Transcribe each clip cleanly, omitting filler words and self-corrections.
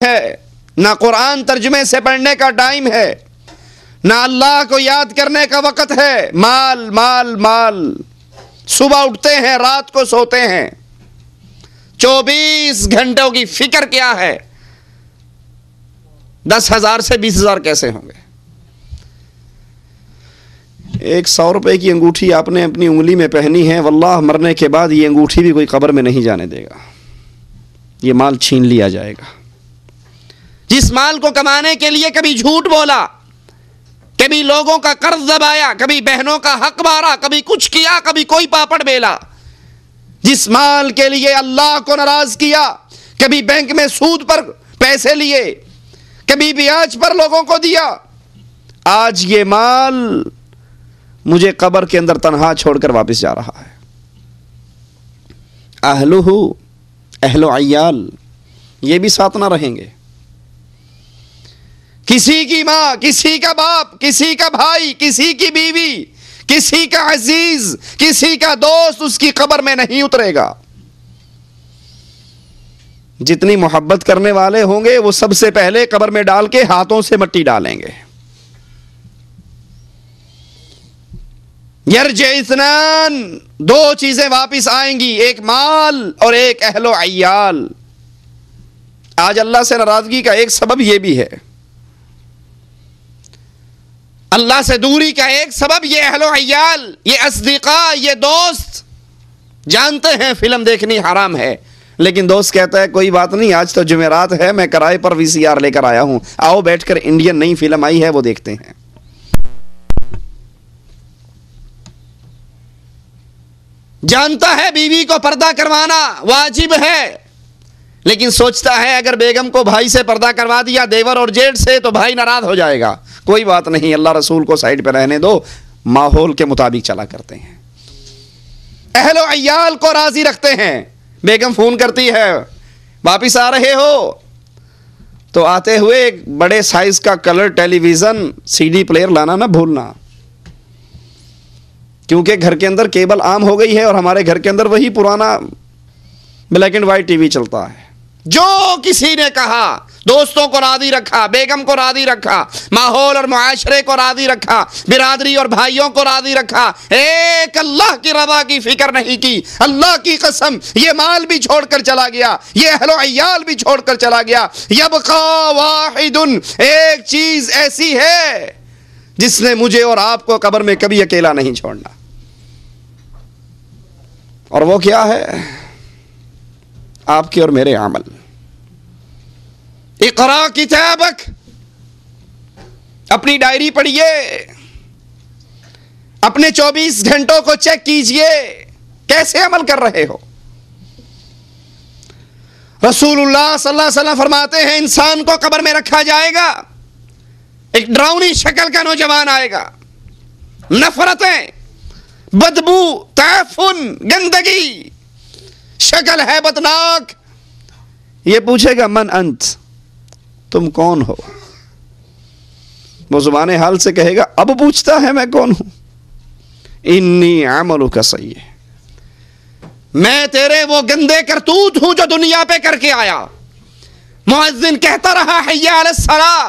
है, ना कुरान तर्जुमे से पढ़ने का टाइम है, ना अल्लाह को याद करने का वक़्त है। माल माल माल, सुबह उठते हैं, रात को सोते हैं। 24 घंटों की फिक्र क्या है? 10,000 से 20,000 कैसे होंगे? एक 100 रुपए की अंगूठी आपने अपनी उंगली में पहनी है, वल्लाह मरने के बाद ये अंगूठी भी कोई कब्र में नहीं जाने देगा, ये माल छीन लिया जाएगा। जिस माल को कमाने के लिए कभी झूठ बोला, कभी लोगों का कर्ज दबाया, कभी बहनों का हक मारा, कभी कुछ किया, कभी कोई पापड़ बेला, जिस माल के लिए अल्लाह को नाराज किया, कभी बैंक में सूद पर पैसे लिए, कभी ब्याज पर लोगों को दिया, आज ये माल मुझे कब्र के अंदर तन्हा छोड़कर वापस जा रहा है। अहलुहु अहलो अय्याल, ये भी साथ ना रहेंगे। किसी की मां, किसी का बाप, किसी का भाई, किसी की बीवी, किसी का अजीज, किसी का दोस्त उसकी कब्र में नहीं उतरेगा। जितनी मोहब्बत करने वाले होंगे वो सबसे पहले कब्र में डाल के हाथों से मिट्टी डालेंगे। यर्जे इस्नान, दो चीजें वापिस आएंगी, एक माल और एक अहलो अय्याल। आज अल्लाह से नाराजगी का एक सबब यह भी है, अल्लाह से दूरी का एक सबब ये अहलो अय्याल, ये अस्दिका, ये दोस्त। जानते हैं फिल्म देखनी हराम है, लेकिन दोस्त कहता है कोई बात नहीं, आज तो जुमेरात है, मैं किराए पर VCR लेकर आया हूं, आओ बैठकर इंडियन नई फिल्म आई है वो देखते हैं। जानता है बीवी को पर्दा करवाना वाजिब है, लेकिन सोचता है अगर बेगम को भाई से पर्दा करवा दिया, देवर और जेठ से, तो भाई नाराज हो जाएगा। कोई बात नहीं, अल्लाह रसूल को साइड पे रहने दो, माहौल के मुताबिक चला करते हैं। अहलो अय्याल को राजी रखते हैं। बेगम फोन करती है, वापिस आ रहे हो? तो आते हुए एक बड़े साइज का कलर टेलीविजन CD प्लेयर लाना ना भूलना, क्योंकि घर के अंदर केबल आम हो गई है और हमारे घर के अंदर वही पुराना ब्लैक एंड व्हाइट टीवी चलता है। जो किसी ने कहा, दोस्तों को राजी रखा, बेगम को राजी रखा, माहौल और मुआशरे को राजी रखा, बिरादरी और भाइयों को राजी रखा, एक अल्लाह की रज़ा की फिक्र नहीं की। अल्लाह की कसम, ये माल भी छोड़कर चला गया, ये अहलो अय्याल भी छोड़कर चला गया। यबका वाहिदुन, एक चीज ऐसी है जिसने मुझे और आपको कब्र में कभी अकेला नहीं छोड़ना, और वो क्या है? आपके और मेरे अमल। इक़रा किताबक, अपनी डायरी पढ़िए, अपने 24 घंटों को चेक कीजिए, कैसे अमल कर रहे हो। रसूलुल्लाह सल्लल्लाहु अलैहि वसल्लम फरमाते हैं, इंसान को कब्र में रखा जाएगा, एक डरावनी शक्ल का नौजवान आएगा, नफरतें, बदबू, ताफुन, गंदगी, शक्ल है बदनाक। ये पूछेगा मन अंत, तुम कौन हो? वो जुबाने हाल से कहेगा, अब पूछता है मैं कौन हूं? इन्नी अमलु का सही है, मैं तेरे वो गंदे करतूत हूं जो दुनिया पे करके आया। मुअज्जिन कहता रहा हय्या अलस सलाह,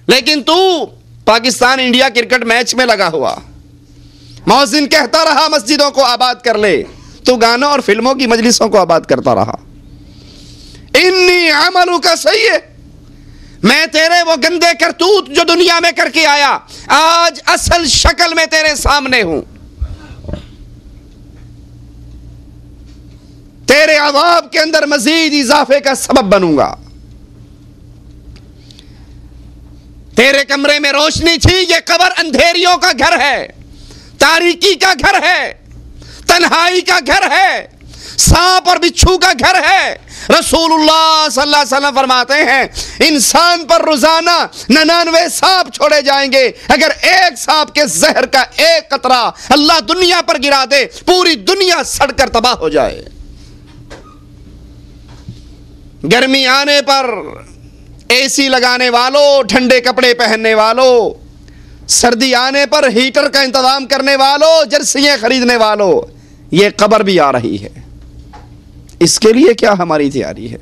लेकिन तू पाकिस्तान इंडिया क्रिकेट मैच में लगा हुआ। मुअज्जिन कहता रहा मस्जिदों को आबाद कर ले, तू गानों और फिल्मों की मजलिसों को आबाद करता रहा। इन्नी अमलु का सही है, मैं तेरे वो गंदे करतूत जो दुनिया में करके आया, आज असल शक्ल में तेरे सामने हूं। तेरे अज़ाब के अंदर मजीद इजाफे का सबब बनूंगा। तेरे कमरे में रोशनी थी, ये कब्र अंधेरियों का घर है, तारीकी का घर है, तन्हाई का घर है, सांप और बिच्छू का घर है। रसूलुल्लाह सल्लल्लाहु अलैहि वसल्लम फरमाते हैं, इंसान पर रोजाना 99 सांप छोड़े जाएंगे। अगर एक सांप के जहर का एक कतरा अल्लाह दुनिया पर गिरा दे, पूरी दुनिया सड़कर तबाह हो जाए। गर्मी आने पर AC लगाने वालों, ठंडे कपड़े पहनने वालों, सर्दी आने पर हीटर का इंतजाम करने वालों, जर्सियां खरीदने वालों, ये कब्र भी आ रही है। इसके लिए क्या हमारी तैयारी है?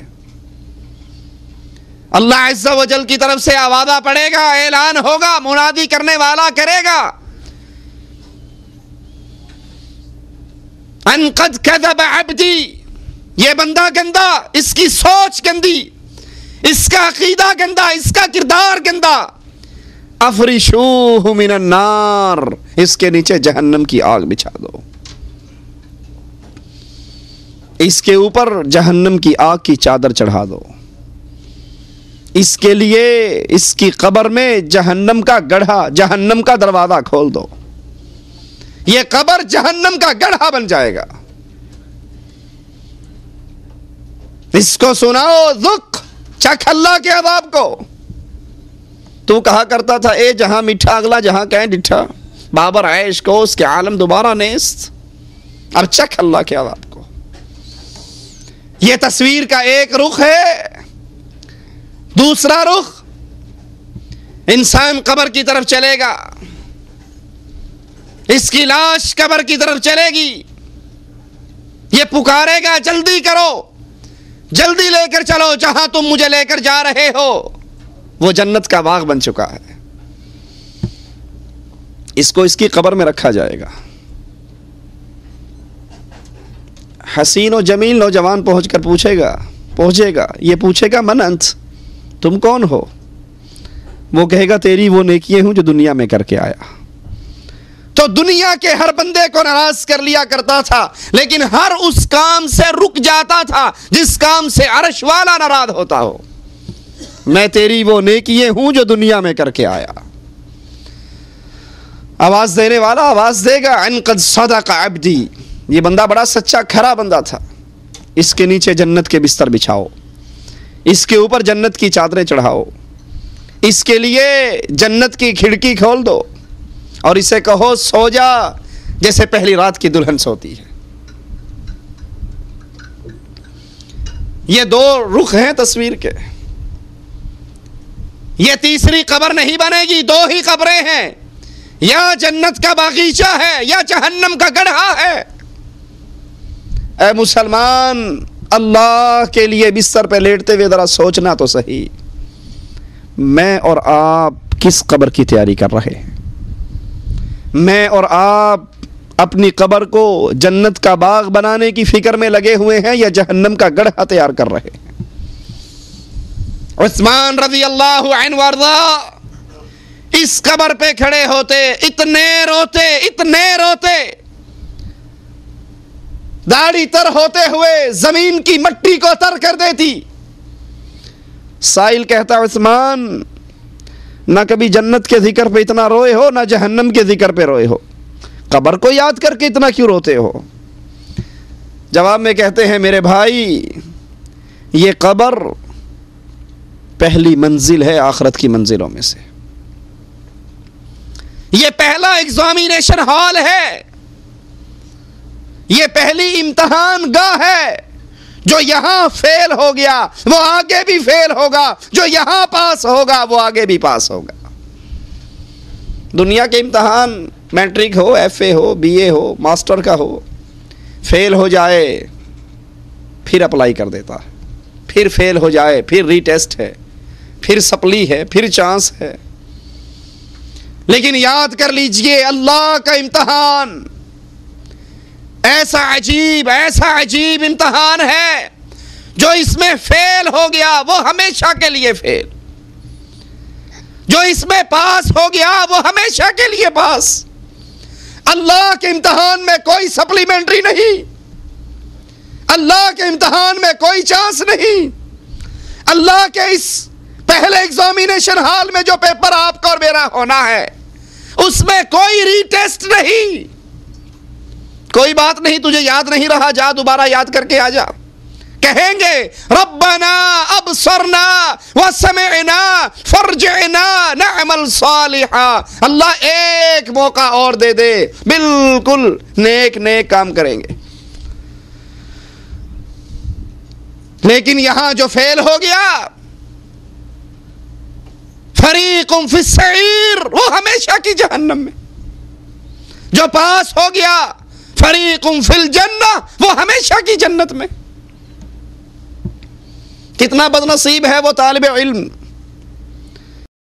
अल्लाह अज़्ज़ा व जल की तरफ से आवाज़ा पड़ेगा, ऐलान होगा, मुनादी करने वाला करेगा, अन क़द कज़ब अब्दी, ये बंदा गंदा, इसकी सोच गंदी, इसका अकीदा गंदा, इसका किरदार गंदा, अफरिशूहु मिनन नार, इसके नीचे जहन्नम की आग बिछा दो, इसके ऊपर जहन्नम की आग की चादर चढ़ा दो, इसके लिए इसकी कब्र में जहन्नम का गड्ढा, जहन्नम का दरवाजा खोल दो, यह कब्र जहन्नम का गड्ढा बन जाएगा। इसको सुनाओ, दुख चख अल्लाह के अज़ाब को। तू कहा करता था ए जहां मीठा अगला जहां कहें डिठा, बाबर ऐश को उसके आलम दोबारा नेस्त, अब चख अल्लाह के अज़ाब को। यह तस्वीर का एक रुख है। दूसरा रुख, इंसान कब्र की तरफ चलेगा, इसकी लाश कब्र की तरफ चलेगी, ये पुकारेगा जल्दी करो, जल्दी लेकर चलो, जहां तुम मुझे लेकर जा रहे हो वो जन्नत का बाग बन चुका है। इसको इसकी कब्र में रखा जाएगा। हसीन और जमील नौजवान पहुंचेगा, ये पूछेगा मन अंत, तुम कौन हो? वो कहेगा तेरी वो नेकियां हूं जो दुनिया में करके आया। तो दुनिया के हर बंदे को नाराज कर लिया करता था, लेकिन हर उस काम से रुक जाता था जिस काम से अर्श वाला नाराज होता हो। मैं तेरी वो नेकियां हूं जो दुनिया में करके आया। आवाज देने वाला आवाज देगा, अन क़द सदक़ अब्दी, ये बंदा बड़ा सच्चा खरा बंदा था, इसके नीचे जन्नत के बिस्तर बिछाओ, इसके ऊपर जन्नत की चादरें चढ़ाओ, इसके लिए जन्नत की खिड़की खोल दो और इसे कहो सो जा जैसे पहली रात की दुल्हन सोती है। ये दो रुख हैं तस्वीर के। ये तीसरी कब्र नहीं बनेगी, दो ही कब्रें हैं, या जन्नत का बागीचा है या जहन्नम का गड्ढा है। ऐ मुसलमान, अल्लाह के लिए बिस्तर पे लेटते हुए जरा सोचना तो सही, मैं और आप किस कब्र की तैयारी कर रहे हैं? मैं और आप अपनी कब्र को जन्नत का बाग बनाने की फिक्र में लगे हुए हैं या जहन्नम का गड्ढा तैयार कर रहे हैं? उस्मान रज़ी अल्लाहु अन्हु वर्दा इस कब्र पे खड़े होते, इतने रोते, दाढ़ी तर होते हुए जमीन की मट्टी को तर कर देती। साइल कहता, उस्मान ना कभी जन्नत के जिक्र पे इतना रोए हो, ना जहन्नम के जिक्र पे रोए हो, कब्र को याद करके इतना क्यों रोते हो? जवाब में कहते हैं, मेरे भाई ये कब्र पहली मंजिल है आखिरत की मंजिलों में से, ये पहला एग्जामिनेशन हॉल है, ये पहली इम्तिहान गाह है। जो यहां फेल हो गया वो आगे भी फेल होगा, जो यहां पास होगा वो आगे भी पास होगा। दुनिया के इम्तिहान मैट्रिक हो, एफए हो, बीए हो, मास्टर का हो, फेल हो जाए फिर अप्लाई कर देता है, फिर फेल हो जाए फिर रीटेस्ट है, फिर सप्ली है, फिर चांस है। लेकिन याद कर लीजिए, अल्लाह का इम्तिहान ऐसा अजीब इम्तिहान है, जो इसमें फेल हो गया वो हमेशा के लिए फेल, जो इसमें पास हो गया वो हमेशा के लिए पास। अल्लाह के इम्तिहान में कोई सप्लीमेंट्री नहीं, अल्लाह के इम्तिहान में कोई चांस नहीं। अल्लाह के इस पहले एग्जामिनेशन हॉल में जो पेपर आपका और मेरा होना है, उसमें कोई रीटेस्ट नहीं। कोई बात नहीं, तुझे याद नहीं रहा, जा दोबारा याद करके आ जा। कहेंगे रब्बना अबसरना व समिअना फरजिअना नअमल सालिहा, अल्लाह एक मौका और दे दे, बिल्कुल नेक काम करेंगे। लेकिन यहां जो फेल हो गया, फरीकुम फिस्सईर, वो हमेशा की जहन्नम में। जो पास हो गया, फरीकुम फिल जन्नह, वो हमेशा की जन्नत में। कितना बदनसीब है वो तालिब इल्म